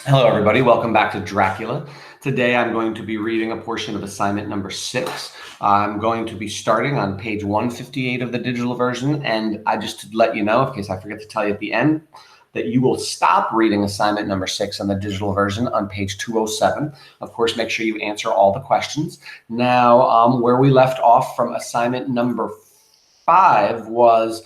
Hello, everybody. Welcome back to Dracula. Today, I'm going to be reading a portion of assignment number 6. I'm going to be starting on page 158 of the digital version. And I just to let you know, in case I forget to tell you at the end, that you will stop reading assignment number 6 on the digital version on page 207. Of course, make sure you answer all the questions. Now, where we left off from assignment number 5 was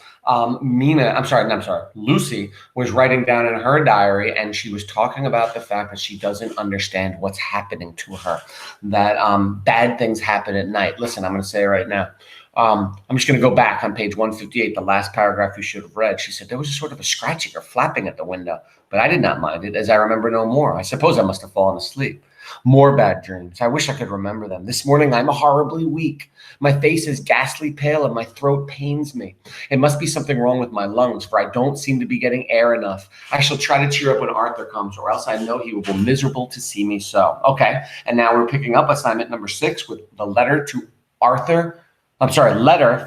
Lucy was writing down in her diary, and she was talking about the fact that she doesn't understand what's happening to her, that bad things happen at night. Listen, I'm going to say it right now. I'm just going to go back on page 158, the last paragraph you should have read. She said there was a sort of a scratching or flapping at the window, but I did not mind it, as I remember no more. I suppose I must have fallen asleep. More bad dreams. I wish I could remember them. This morning I'm horribly weak. My face is ghastly pale and my throat pains me. It must be something wrong with my lungs, for I don't seem to be getting air enough. I shall try to cheer up when Arthur comes, or else I know he will be miserable to see me so. Okay, and now we're picking up assignment number 6 with the letter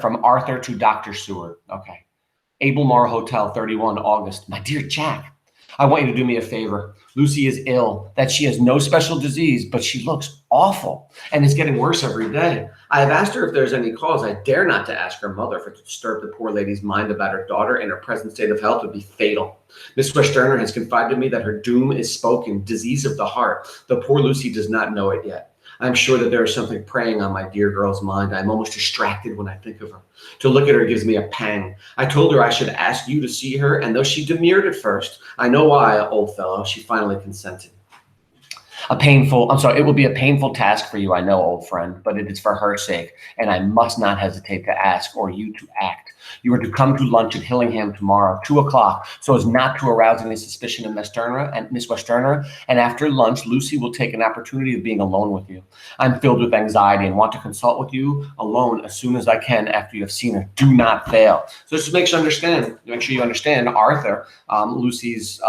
from Arthur to Dr. Seward. Okay. Ablemar Hotel, 31 August. My dear Jack, I want you to do me a favor. Lucy is ill, that she has no special disease, but she looks awful and is getting worse every day. I have asked her if there's any cause. I dare not to ask her mother, for to disturb the poor lady's mind about her daughter in her present state of health would be fatal. Miss Westerner has confided to me that her doom is spoken, disease of the heart, though poor Lucy does not know it yet. I'm sure that there is something preying on my dear girl's mind. I'm almost distracted when I think of her. To look at her gives me a pang. I told her I should ask you to see her, and though she demurred at first, I know why, old fellow, she finally consented. It will be a painful task for you, I know, old friend, but it is for her sake, and I must not hesitate to ask or you to act. You are to come to lunch at Hillingham tomorrow, 2 o'clock, so as not to arouse any suspicion of Miss Westerner, and after lunch, Lucy will take an opportunity of being alone with you. I'm filled with anxiety and want to consult with you alone as soon as I can after you have seen her. Do not fail. So just make sure you understand, Arthur, Lucy's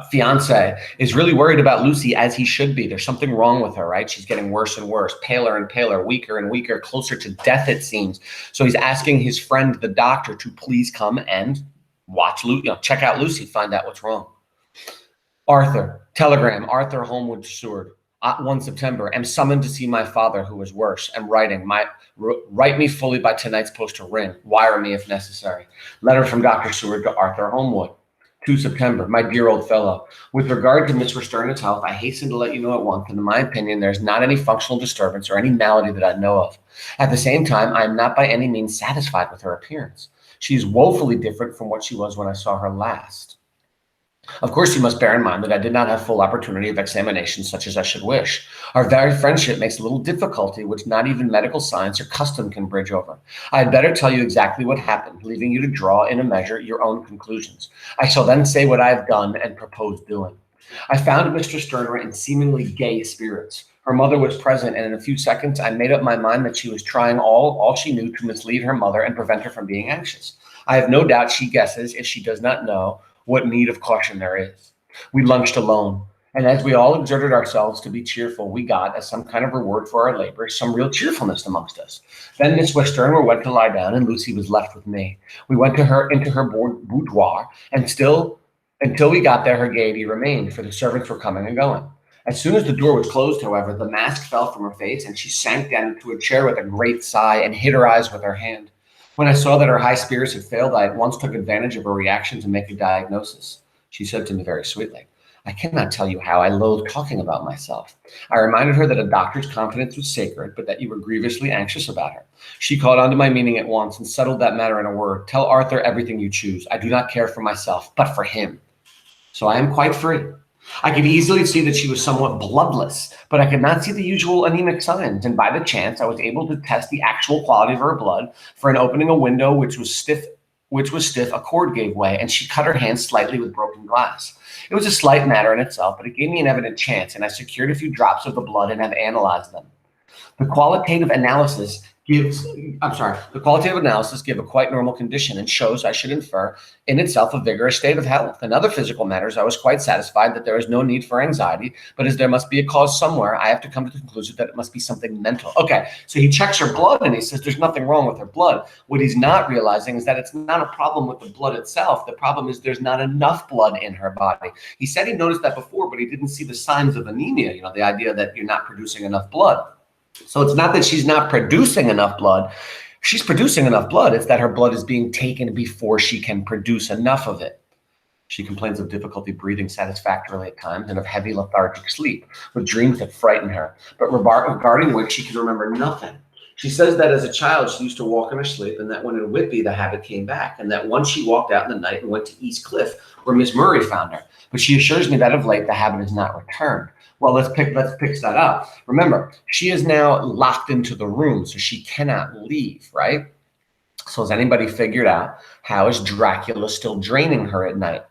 fiance, is really worried about Lucy, as he should be. There's something wrong with her, right? She's getting worse and worse, paler and paler, weaker and weaker, closer to death, it seems. So he's asking his friend, the doctor, to please come and check out Lucy, find out what's wrong. Arthur, telegram, Arthur Holmwood Seward. 1 September, am summoned to see my father, who is worse. Am writing. Write me fully by tonight's post or ring. Wire me if necessary. Letter from Dr. Seward to Arthur Holmwood. 2 September, my dear old fellow. With regard to Miss Westerner's health, I hasten to let you know at once that in my opinion, there's not any functional disturbance or any malady that I know of. At the same time, I am not by any means satisfied with her appearance. She is woefully different from what she was when I saw her last. Of course, you must bear in mind that I did not have full opportunity of examination such as I should wish. Our very friendship makes a little difficulty which not even medical science or custom can bridge over. I had better tell you exactly what happened, leaving you to draw in a measure your own conclusions. I shall then say what I have done and propose doing. I found Mr. Sterner in seemingly gay spirits. Her mother was present, and in a few seconds I made up my mind that she was trying all she knew to mislead her mother and prevent her from being anxious. I have no doubt she guesses, if she does not know, what need of caution there is. We lunched alone, and as we all exerted ourselves to be cheerful, we got, as some kind of reward for our labor, some real cheerfulness amongst us. Then Miss Westerner went to lie down, and Lucy was left with me. We went into her boudoir, and until we got there, her gaiety remained, for the servants were coming and going. As soon as the door was closed, however, the mask fell from her face, and she sank down into a chair with a great sigh and hid her eyes with her hand. When I saw that her high spirits had failed, I at once took advantage of her reaction to make a diagnosis. She said to me very sweetly, I cannot tell you how I loathe talking about myself. I reminded her that a doctor's confidence was sacred, but that you were grievously anxious about her. She caught on to my meaning at once and settled that matter in a word. Tell Arthur everything you choose. I do not care for myself, but for him. So I am quite free. I could easily see that she was somewhat bloodless, but I could not see the usual anemic signs, and by the chance I was able to test the actual quality of her blood, for in opening a window which was stiff, a cord gave way, and she cut her hand slightly with broken glass. It was a slight matter in itself, but it gave me an evident chance, and I secured a few drops of the blood and have analyzed them. The qualitative analysis the qualitative analysis give a quite normal condition and shows, I should infer, in itself a vigorous state of health. In other physical matters, I was quite satisfied that there is no need for anxiety, but as there must be a cause somewhere, I have to come to the conclusion that it must be something mental. Okay, so he checks her blood and he says there's nothing wrong with her blood. What he's not realizing is that it's not a problem with the blood itself. The problem is there's not enough blood in her body. He said he noticed that before, but he didn't see the signs of anemia, the idea that you're not producing enough blood. So it's not that she's not producing enough blood. She's producing enough blood. It's that her blood is being taken before she can produce enough of it. She complains of difficulty breathing satisfactorily at times and of heavy lethargic sleep, with dreams that frighten her, but regarding which she can remember nothing. She says that as a child, she used to walk in her sleep, and that when in Whitby, the habit came back, and that once she walked out in the night and went to East Cliff, where Miss Murray found her. But she assures me that of late, the habit has not returned. Well, let's pick that up. Remember, she is now locked into the room, so she cannot leave, right? So has anybody figured out how is Dracula still draining her at night?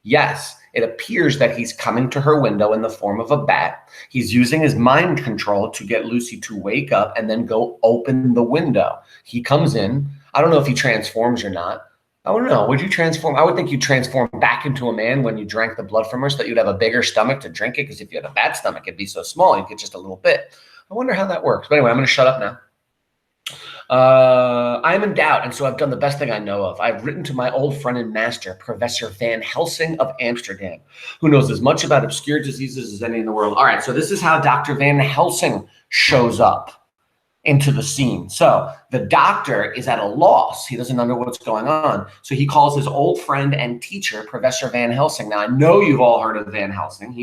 Yes, it appears that he's coming to her window in the form of a bat. He's using his mind control to get Lucy to wake up and then go open the window. He comes in. I don't know if he transforms or not. I don't know. Would you transform? I would think you'd transform back into a man when you drank the blood from her so that you'd have a bigger stomach to drink it, because if you had a bad stomach, it'd be so small, you'd get just a little bit. I wonder how that works. But anyway, I'm going to shut up now. I'm in doubt, and so I've done the best thing I know of. I've written to my old friend and master, Professor Van Helsing of Amsterdam, who knows as much about obscure diseases as any in the world. All right, so this is how Dr. Van Helsing shows up into the scene. So the doctor is at a loss. He doesn't know what's going on. So he calls his old friend and teacher, Professor Van Helsing. Now, I know you've all heard of Van Helsing.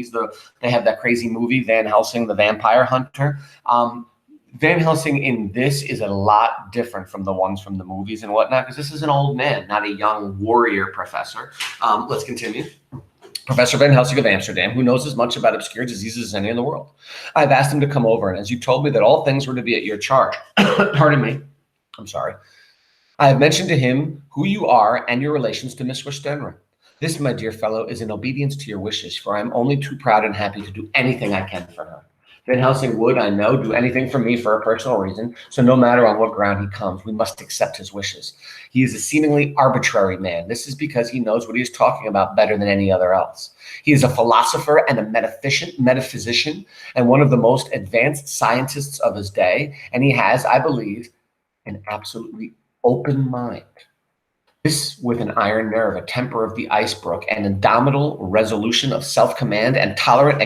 They have that crazy movie, Van Helsing, the Vampire Hunter. Van Helsing in this is a lot different from the ones from the movies and whatnot, because this is an old man, not a young warrior professor. Let's continue. Professor Van Helsing of Amsterdam, who knows as much about obscure diseases as any in the world. I've asked him to come over, and as you told me that all things were to be at your charge, pardon me, I'm sorry. I have mentioned to him who you are and your relations to Miss Westenra. This, my dear fellow, is in obedience to your wishes, for I am only too proud and happy to do anything I can for her. Van Helsing would, I know, do anything for me for a personal reason, so no matter on what ground he comes, we must accept his wishes. He is a seemingly arbitrary man. This is because he knows what he is talking about better than any other else. He is a philosopher and a metaphysician, and one of the most advanced scientists of his day, and he has, I believe, an absolutely open mind. This with an iron nerve, a temper of the icebrook, an indomitable resolution of self-command, and toleration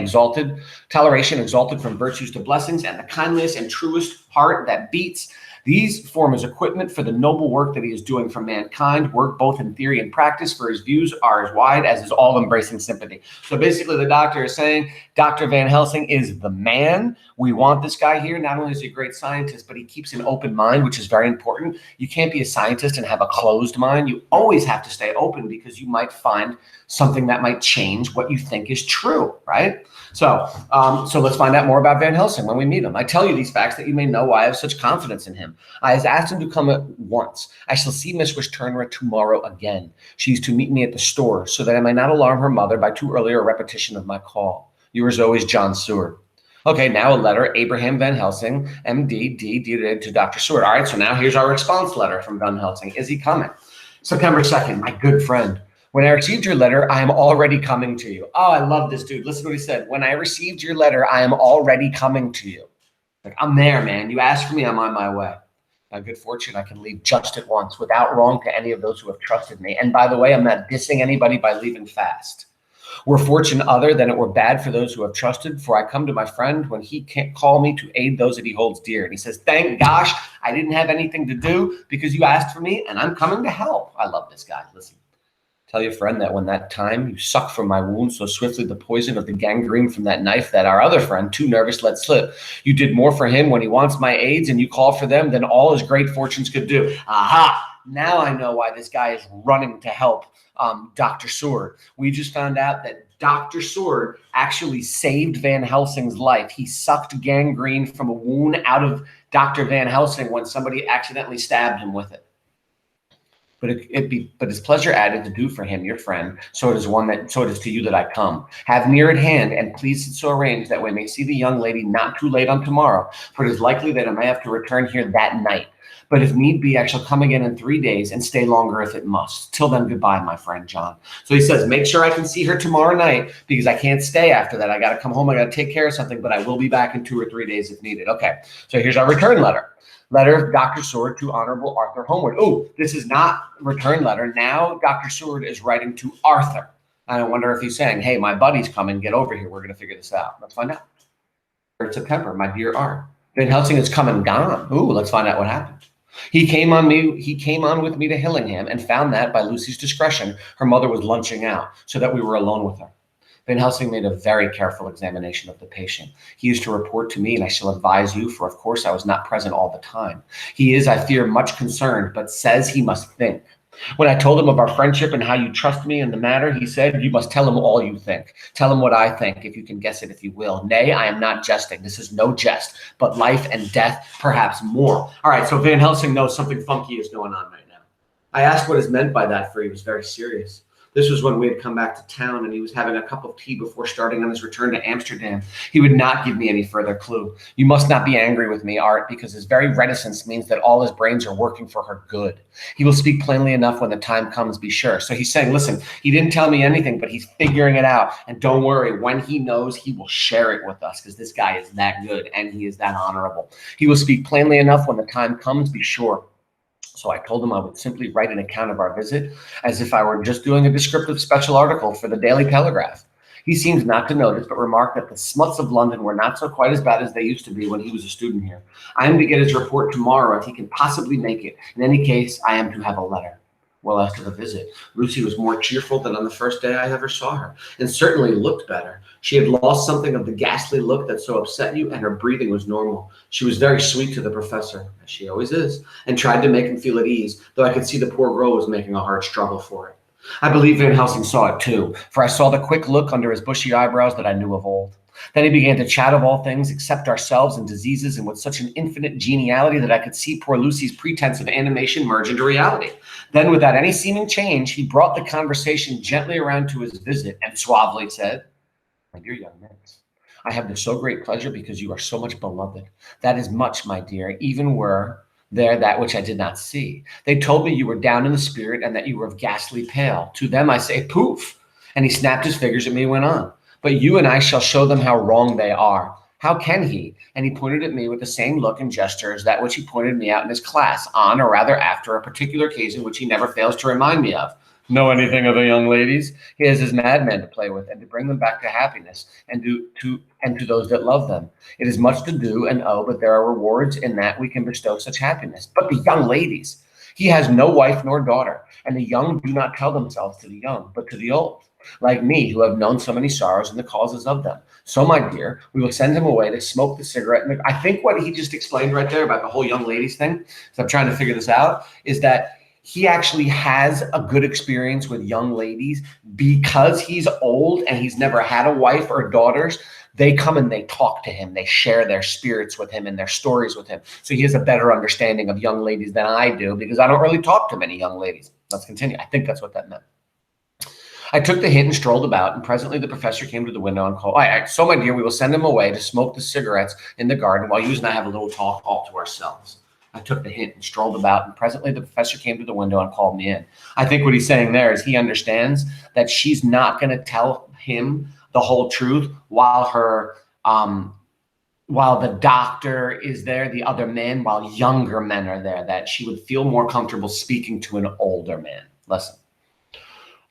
exalted from virtues to blessings, and the kindliest and truest heart that beats. These form his equipment for the noble work that he is doing for mankind, work both in theory and practice, for his views are as wide as his all-embracing sympathy. So basically the doctor is saying, Dr. Van Helsing is the man. We want this guy here. Not only is he a great scientist, but he keeps an open mind, which is very important. You can't be a scientist and have a closed mind. You always have to stay open, because you might find something that might change what you think is true, right? So let's find out more about Van Helsing when we meet him. I tell you these facts that you may know why I have such confidence in him. I have asked him to come at once. I shall see Miss Westenra tomorrow again. She is to meet me at the store, so that I may not alarm her mother by too early a repetition of my call. Yours always, John Seward. Okay, now a letter, Abraham Van Helsing, MD, D to Dr. Seward. All right, so now here's our response letter from Van Helsing. Is he coming? September 2nd, my good friend. When I received your letter, I am already coming to you. Oh, I love this dude. Listen to what he said. When I received your letter, I am already coming to you. Like, I'm there, man. You asked for me, I'm on my way. By good fortune, I can leave just at once without wrong to any of those who have trusted me. And by the way, I'm not dissing anybody by leaving fast. Were fortune other than it were bad for those who have trusted, for I come to my friend when he can't call me to aid those that he holds dear. And he says, thank gosh, I didn't have anything to do because you asked for me, and I'm coming to help. I love this guy. Listen. Tell your friend that when that time you sucked from my wound so swiftly the poison of the gangrene from that knife that our other friend, too nervous, let slip. You did more for him when he wants my aids and you call for them than all his great fortunes could do. Aha! Now I know why this guy is running to help Dr. Seward. We just found out that Dr. Seward actually saved Van Helsing's life. He sucked gangrene from a wound out of Dr. Van Helsing when somebody accidentally stabbed him with it. but his pleasure added to do for him, your friend, so it is to you that I come. Have near at hand, and please so arrange that we may see the young lady not too late on tomorrow, for it is likely that I may have to return here that night. But if need be, I shall come again in 3 days and stay longer if it must. Till then, goodbye, my friend John. So he says, make sure I can see her tomorrow night because I can't stay after that. I got to come home. I got to take care of something, but I will be back in 2 or 3 days if needed. Okay, so here's our return letter. Letter of Dr. Seward to Honorable Arthur Homeward. Oh, this is not return letter. Now Dr. Seward is writing to Arthur. I wonder if he's saying, hey, my buddy's coming. Get over here. We're going to figure this out. Let's find out. September, my dear Art. Van Helsing is come and gone. Ooh, let's find out what happened. He came on with me to Hillingham and found that, by Lucy's discretion, her mother was lunching out, so that we were alone with her. Van Helsing made a very careful examination of the patient. He used to report to me, and I shall advise you, for of course I was not present all the time. He is, I fear, much concerned, but says he must think. When I told him of our friendship and how you trust me in the matter, he said, you must tell him all you think. Tell him what I think, if you can guess it, if you will. Nay, I am not jesting. This is no jest, but life and death, perhaps more. All right, so Van Helsing knows something funky is going on right now. I asked what is meant by that, for he was very serious. This was when we had come back to town, and he was having a cup of tea before starting on his return to Amsterdam. He would not give me any further clue. You must not be angry with me, Art, because his very reticence means that all his brains are working for her good. He will speak plainly enough when the time comes, be sure. So he's saying, listen, he didn't tell me anything, but he's figuring it out. And don't worry, when he knows, he will share it with us, because this guy is that good and he is that honorable. He will speak plainly enough when the time comes, be sure. So I told him I would simply write an account of our visit as if I were just doing a descriptive special article for the Daily Telegraph. He seemed not to notice, but remarked that the smuts of London were not so quite as bad as they used to be when he was a student here. I am to get his report tomorrow if he can possibly make it. In any case, I am to have a letter. Well, after the visit, Lucy was more cheerful than on the first day I ever saw her, and certainly looked better. She had lost something of the ghastly look that so upset you, and her breathing was normal. She was very sweet to the professor, as she always is, and tried to make him feel at ease, though I could see the poor girl was making a hard struggle for it. I believe Van Helsing saw it too, for I saw the quick look under his bushy eyebrows that I knew of old. Then he began to chat of all things except ourselves and diseases, and with such an infinite geniality that I could see poor Lucy's pretense of animation merge into reality. Then, without any seeming change, he brought the conversation gently around to his visit and suavely said, my dear young miss, I have this so great pleasure because you are so much beloved. That is much, my dear, even were there that which I did not see. They told me you were down in the spirit and that you were of ghastly pale. To them I say, poof. And he snapped his fingers at me and went on. But you and I shall show them how wrong they are. How can he? And he pointed at me with the same look and gesture as that which he pointed me out in his class, on or rather after a particular occasion which he never fails to remind me of. Know anything of the young ladies? He has his madmen to play with and to bring them back to happiness and to those that love them. It is much to do and but there are rewards in that we can bestow such happiness. But the young ladies, he has no wife nor daughter, and the young do not tell themselves to the young, but to the old, like me, who have known so many sorrows and the causes of them. So, my dear, we will send him away to smoke the cigarette. And I think what he just explained right there about the whole young ladies thing, so I'm trying to figure this out, is that he actually has a good experience with young ladies because he's old and he's never had a wife or daughters. They come and they talk to him. They share their spirits with him and their stories with him. So he has a better understanding of young ladies than I do because I don't really talk to many young ladies. Let's continue. I think that's what that meant. I took the hint and strolled about, and presently the professor came to the window and called, so my dear, we will send him away to smoke the cigarettes in the garden while you and I have a little talk all to ourselves. I took the hint and strolled about, and presently the professor came to the window and called me in. I think what he's saying there is he understands that she's not going to tell him the whole truth while the doctor is there, the other men, while younger men are there, that she would feel more comfortable speaking to an older man. Listen.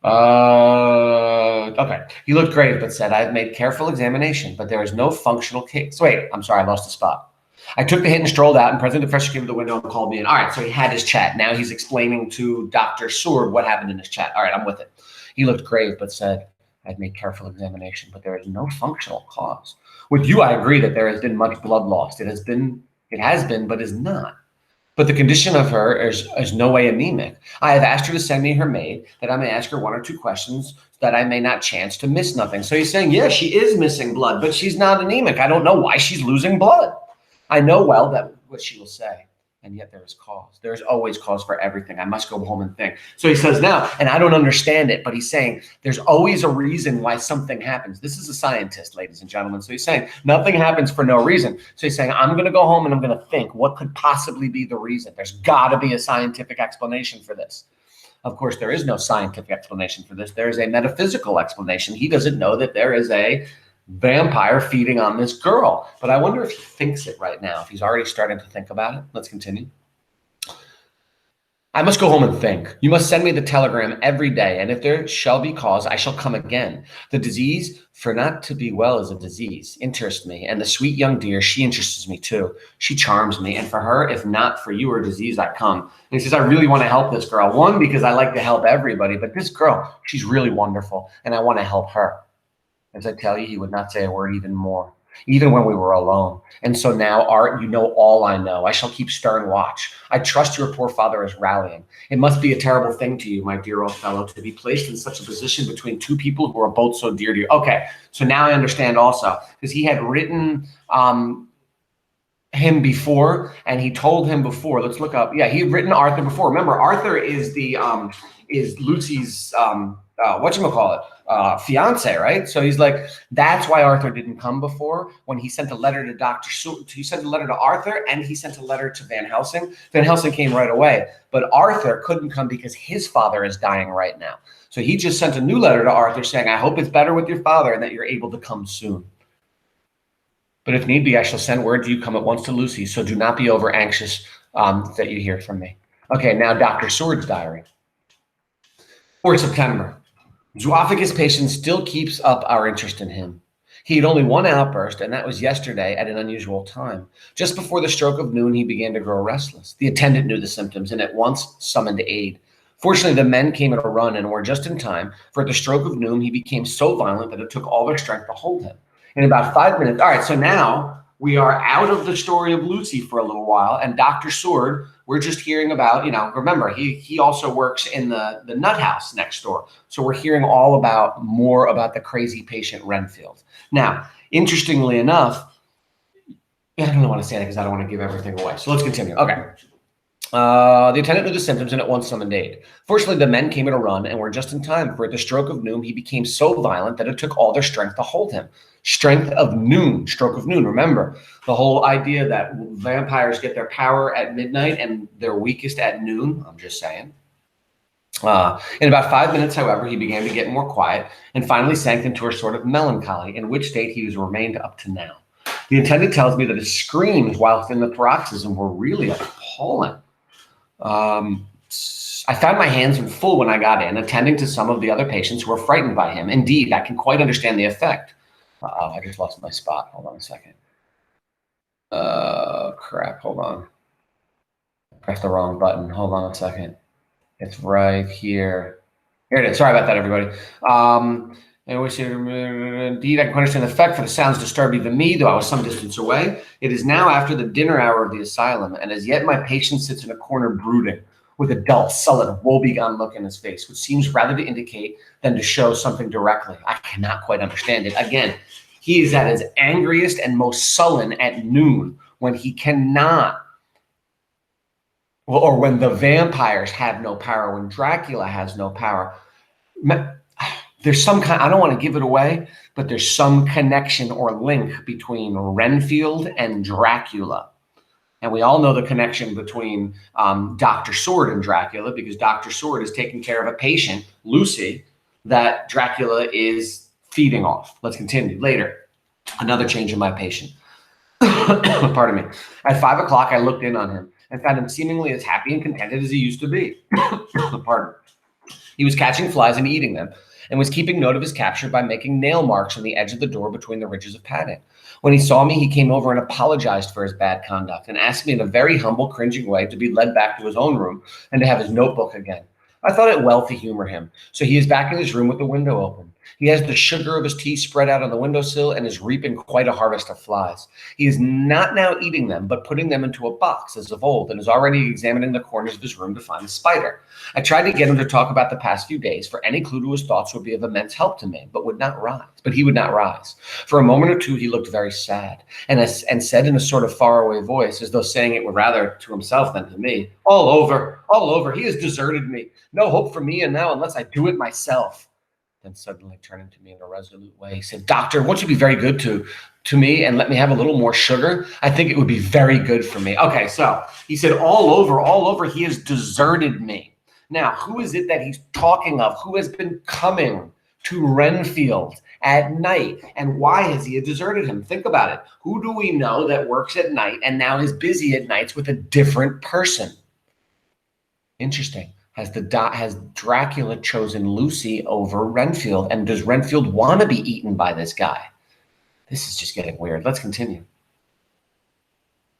Okay. He looked grave, but said, I have made careful examination, but there is no functional case. Wait, I'm sorry, I lost the spot. I took the hint and strolled out, and presently the professor came to the window and called me in. All right, so he had his chat. Now he's explaining to Dr. Seward what happened in his chat. All right, I'm with it. He looked grave, but said, I've made careful examination, but there is no functional cause. With you, I agree that there has been much blood lost. It has been, but is not. But the condition of her is no way anemic. I have asked her to send me her maid, that I may ask her 1 or 2 questions, so that I may not chance to miss nothing. So he's saying, yeah, she is missing blood, but she's not anemic. I don't know why she's losing blood. I know well that what she will say. And yet there is cause. There's always cause for everything. I must go home and think. So he says now, and I don't understand it, but he's saying there's always a reason why something happens. This is a scientist, ladies and gentlemen. So he's saying nothing happens for no reason. So he's saying, I'm going to go home and I'm going to think what could possibly be the reason. There's got to be a scientific explanation for this. Of course, there is no scientific explanation for this. There is a metaphysical explanation. He doesn't know that there is a vampire feeding on this girl. But I wonder if he thinks it right now, if he's already starting to think about it. Let's continue. I must go home and think. You must send me the telegram every day, and if there shall be cause, I shall come again. The disease, for not to be well is a disease, interests me, and the sweet young dear, she interests me too. She charms me, and for her, if not for you or disease, I come. And he says, I really want to help this girl. One, because I like to help everybody, but this girl, she's really wonderful, and I want to help her. As I tell you, he would not say a word even more, even when we were alone. And so now, Art, you know all I know. I shall keep stern watch. I trust your poor father is rallying. It must be a terrible thing to you, my dear old fellow, to be placed in such a position between two people who are both so dear to you. Okay, so now I understand also, because he had written him before, and he told him before. Let's look up. Yeah, he had written Arthur before. Remember, Arthur is the is Lucy's whatchamacallit, fiance, right? So he's like, that's why Arthur didn't come before. When he sent a letter to Dr. Seward, he sent a letter to Arthur, and he sent a letter to Van Helsing. Van Helsing came right away, but Arthur couldn't come because his father is dying right now. So he just sent a new letter to Arthur saying, I hope it's better with your father and that you're able to come soon. But if need be, I shall send word to you come at once to Lucy, so do not be over anxious that you hear from me. Okay, now Dr. Seward's diary. 4th September. Zoophagous patient still keeps up our interest in him. He had only one outburst, and that was yesterday at an unusual time. Just before the stroke of noon, he began to grow restless. The attendant knew the symptoms and at once summoned aid. Fortunately, the men came at a run and were just in time, for at the stroke of noon, he became so violent that it took all their strength to hold him. In about 5 minutes, all right, so now we are out of the story of Lucy for a little while, and Dr. Seward, we're just hearing about, remember, he also works in the nut house next door. So we're hearing all about more about the crazy patient Renfield. Now, interestingly enough, I don't want to say that because I don't want to give everything away. So let's continue. Okay. The attendant knew the symptoms and at once summoned aid. Fortunately, the men came at a run and were just in time, for at the stroke of noon, he became so violent that it took all their strength to hold him. Strength of noon, stroke of noon. Remember, the whole idea that vampires get their power at midnight and they're weakest at noon. I'm just saying. In about 5 minutes, however, he began to get more quiet and finally sank into a sort of melancholy, in which state he has remained up to now. The attendant tells me that his screams whilst in the paroxysm were really appalling. I found my hands full when I got in, attending to some of the other patients who were frightened by him. Indeed, I can quite understand the effect. I just lost my spot. Hold on a second. Crap. Hold on. Pressed the wrong button. Hold on a second. It's right here. Here it is. Sorry about that, everybody. Indeed, I can understand the effect, for the sounds disturbed even me, though I was some distance away. It is now after the dinner hour of the asylum, and as yet my patient sits in a corner brooding, with a dull, sullen, woebegone look in his face, which seems rather to indicate than to show something directly. I cannot quite understand it. Again, he is at his angriest and most sullen at noon, when he cannot, or when the vampires have no power, when Dracula has no power. There's some kind, I don't want to give it away, but there's some connection or link between Renfield and Dracula. And we all know the connection between Dr. Seward and Dracula, because Dr. Seward is taking care of a patient, Lucy, that Dracula is feeding off. Let's continue later. Another change in my patient. Pardon me. At 5 o'clock, I looked in on him and found him seemingly as happy and contented as he used to be. Pardon. He was catching flies and eating them, and was keeping note of his capture by making nail marks on the edge of the door between the ridges of padding. When he saw me, he came over and apologized for his bad conduct and asked me in a very humble, cringing way to be led back to his own room and to have his notebook again. I thought it well to humor him, so he is back in his room with the window open. He has the sugar of his tea spread out on the windowsill and is reaping quite a harvest of flies. He is not now eating them, but putting them into a box as of old, and is already examining the corners of his room to find the spider. I tried to get him to talk about the past few days, for any clue to his thoughts would be of immense help to me, but he would not rise. For a moment or two he looked very sad, and said in a sort of faraway voice, as though saying it rather to himself than to me, all over, he has deserted me. No hope for me and now unless I do it myself. Then suddenly turning to me in a resolute way, he said, Doctor, won't you be very good to me and let me have a little more sugar? I think it would be very good for me. Okay, so he said, all over, he has deserted me. Now, who is it that he's talking of? Who has been coming to Renfield at night? And why has he deserted him? Think about it. Who do we know that works at night and now is busy at nights with a different person? Interesting. Has Dracula chosen Lucy over Renfield? And does Renfield want to be eaten by this guy? This is just getting weird. Let's continue.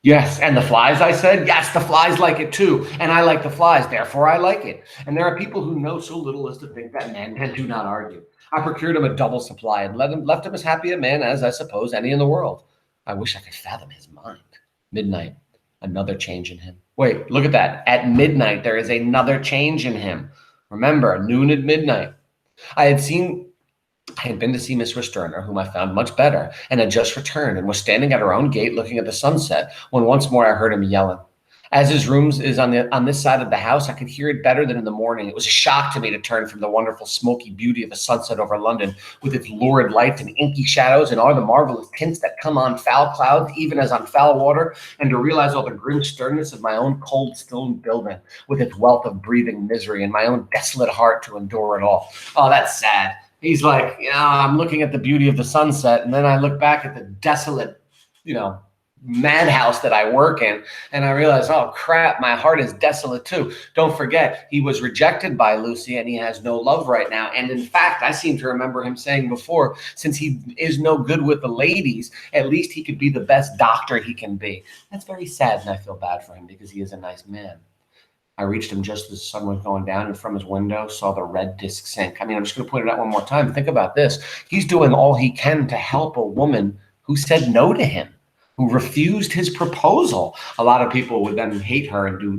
Yes, and the flies, I said. Yes, the flies like it too. And I like the flies, therefore I like it. And there are people who know so little as to think that men do not argue. I procured him a double supply and left him as happy a man as, I suppose, any in the world. I wish I could fathom his mind. Midnight, another change in him. Wait, look at that. At midnight, there is another change in him. Remember, noon at midnight. I had been to see Miss Westerner, whom I found much better, and had just returned, and was standing at her own gate looking at the sunset, when once more I heard him yelling. As his room is on this side of the house, I could hear it better than in the morning. It was a shock to me to turn from the wonderful smoky beauty of the sunset over London, with its lurid lights and inky shadows and all the marvelous tints that come on foul clouds, even as on foul water, and to realize all the grim sternness of my own cold stone building, with its wealth of breathing misery, and my own desolate heart to endure it all. Oh, that's sad. He's like, I'm looking at the beauty of the sunset, and then I look back at the desolate, madhouse that I work in, and I realize, oh crap, my heart is desolate too. Don't forget, he was rejected by Lucy, and he has no love right now. And in fact, I seem to remember him saying before, since he is no good with the ladies, at least he could be the best doctor he can be. That's very sad, and I feel bad for him because he is a nice man. I reached him just as the sun was going down, and from his window saw the red disc sink. I mean, I'm just going to point it out one more time. Think about this. He's doing all he can to help a woman who said no to him, who refused his proposal. A lot of people would then hate her and do,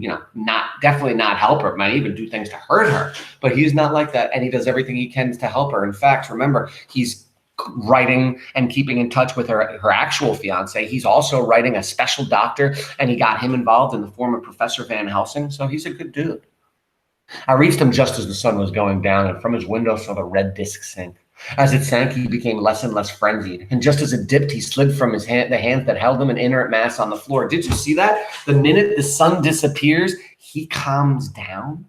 definitely not help her, might even do things to hurt her. But he's not like that, and he does everything he can to help her. In fact, remember, he's writing and keeping in touch with her actual fiance. He's also writing a special doctor, and he got him involved in the form of Professor Van Helsing. So he's a good dude. I reached him just as the sun was going down, and from his window saw the red disc sink. As it sank, he became less and less frenzied, and just as it dipped, he slid from his hand, the hands that held him, an inert mass on the floor. Did you see that? The minute the sun disappears, he calms down.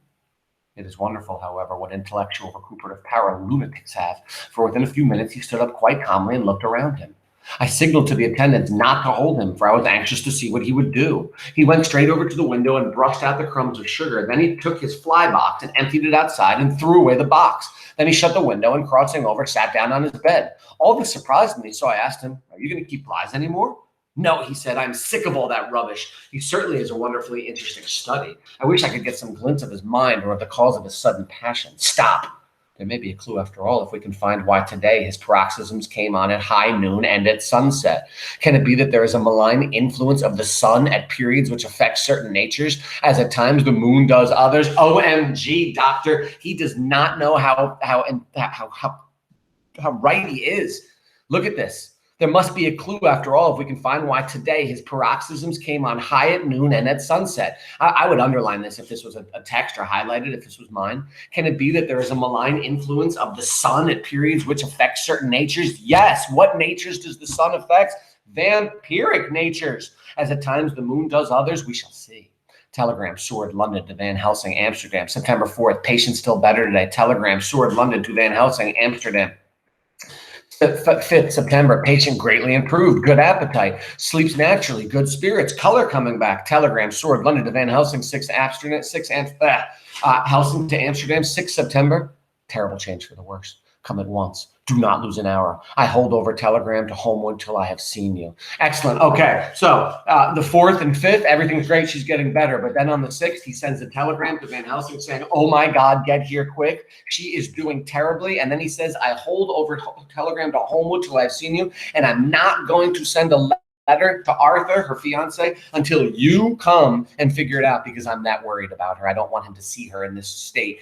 It is wonderful, however, what intellectual recuperative power lunatics have, for within a few minutes he stood up quite calmly and looked around him. I signaled to the attendants not to hold him, for I was anxious to see what he would do. He went straight over to the window and brushed out the crumbs of sugar. Then he took his fly box and emptied it outside and threw away the box. Then he shut the window and, crouching over, sat down on his bed. All this surprised me, so I asked him, "Are you going to keep flies anymore?" "No," he said, "I'm sick of all that rubbish. He certainly is a wonderfully interesting study. I wish I could get some glimpse of his mind or of the cause of his sudden passion." Stop. There may be a clue after all if we can find why today his paroxysms came on at high noon and at sunset. Can it be that there is a malign influence of the sun at periods which affects certain natures, as at times the moon does others? OMG, doctor, he does not know how right he is. Look at this. There must be a clue after all if we can find why today his paroxysms came on high at noon and at sunset. I would underline this if this was a text, or highlight it if this was mine. Can it be that there is a malign influence of the sun at periods which affect certain natures? Yes. What natures does the sun affect? Vampiric natures. As at times the moon does others, we shall see. Telegram, Sword, London to Van Helsing, Amsterdam. September 4th, patient still better today. Telegram, Sword, London to Van Helsing, Amsterdam. 5th September, patient greatly improved, good appetite, sleeps naturally, good spirits, color coming back. Telegram, Sword, London to Van Helsing, Helsing to Amsterdam, 6th September. Terrible change for the worse. Come at once. Do not lose an hour. I hold over telegram to Homewood till I have seen you. Excellent. Okay. So the 4th and 5th, everything's great. She's getting better. But then on the 6th, he sends a telegram to Van Helsing saying, oh my God, get here quick. She is doing terribly. And then he says, I hold over telegram to Homewood till I've seen you. And I'm not going to send a letter to Arthur, her fiance, until you come and figure it out, because I'm that worried about her. I don't want him to see her in this state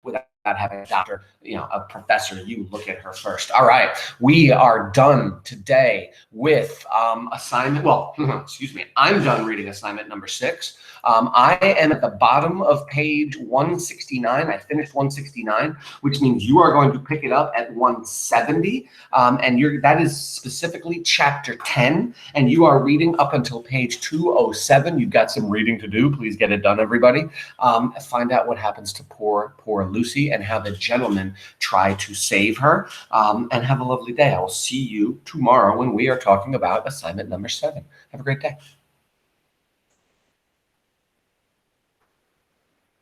without having a doctor, a professor, you look at her first. All right, we are done today with assignment. Well, excuse me, I'm done reading assignment number 6. I am at the bottom of page 169. I finished 169, which means you are going to pick it up at 170. And that is specifically chapter 10. And you are reading up until page 207. You've got some reading to do. Please get it done, everybody. Find out what happens to poor Lucy and how the gentlemen try to save her. And have a lovely day. I will see you tomorrow when we are talking about assignment number 7. Have a great day.